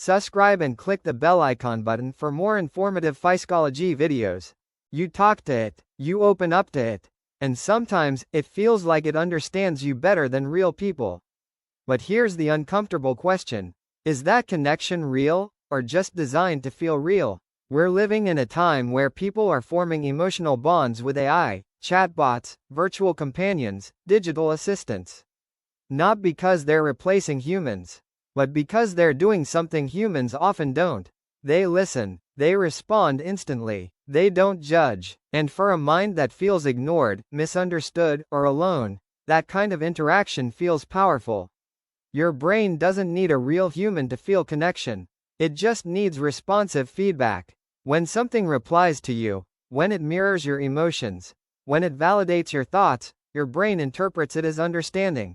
Subscribe and click the bell icon button for more informative psychology videos. You talk to it, you open up to it, and sometimes it feels like it understands you better than real people. But here's the uncomfortable question. Is that connection real, or just designed to feel real? We're living in a time where people are forming emotional bonds with AI, chatbots, virtual companions, digital assistants. Not because they're replacing humans, but because they're doing something humans often don't. They listen, they respond instantly, they don't judge, and for a mind that feels ignored, misunderstood, or alone, that kind of interaction feels powerful. Your brain doesn't need a real human to feel connection. It just needs responsive feedback. When something replies to you, when it mirrors your emotions, when it validates your thoughts, your brain interprets it as understanding.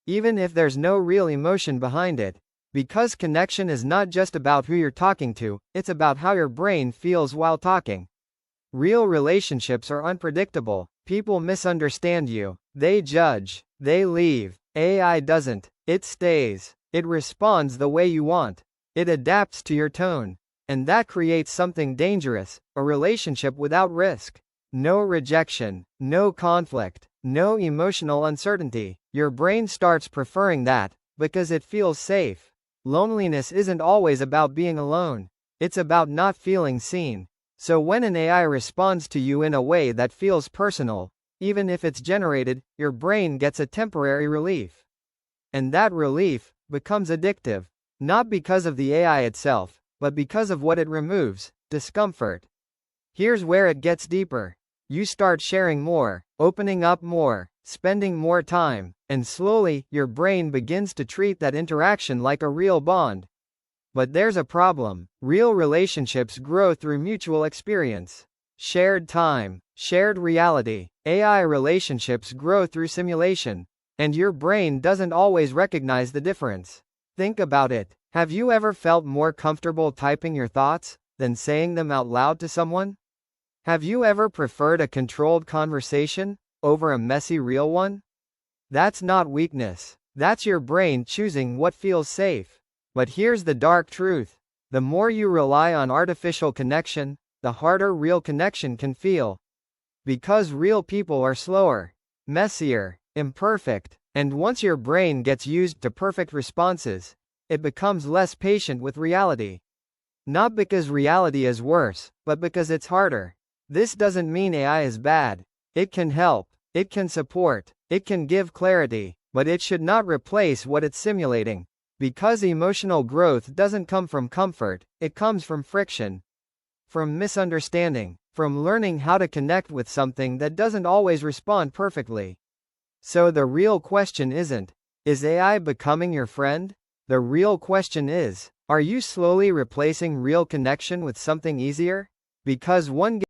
Even if there's no real emotion behind it. Because connection is not just about who you're talking to, it's about how your brain feels while talking. Real relationships are unpredictable. People misunderstand you. They judge. They leave. AI doesn't. It stays. It responds the way you want. It adapts to your tone. And that creates something dangerous, a relationship without risk. No rejection, no conflict, no emotional uncertainty. Your brain starts preferring that, because it feels safe. Loneliness isn't always about being alone. It's about not feeling seen. So when an AI responds to you in a way that feels personal, even if it's generated, your brain gets a temporary relief. And that relief becomes addictive. Not because of the AI itself, but because of what it removes, discomfort. Here's where it gets deeper. You start sharing more, opening up more, spending more time, and slowly, your brain begins to treat that interaction like a real bond. But there's a problem. Real relationships grow through mutual experience. Shared time, shared reality. AI relationships grow through simulation. And your brain doesn't always recognize the difference. Think about it. Have you ever felt more comfortable typing your thoughts than saying them out loud to someone? Have you ever preferred a controlled conversation over a messy real one? That's not weakness. That's your brain choosing what feels safe. But here's the dark truth. The more you rely on artificial connection, the harder real connection can feel. Because real people are slower, messier, imperfect, and once your brain gets used to perfect responses, it becomes less patient with reality. Not because reality is worse, but because it's harder. This doesn't mean AI is bad. It can help, it can support, it can give clarity, but it should not replace what it's simulating. Because emotional growth doesn't come from comfort, it comes from friction. From misunderstanding, from learning how to connect with something that doesn't always respond perfectly. So the real question isn't, is AI becoming your friend? The real question is, are you slowly replacing real connection with something easier? Because one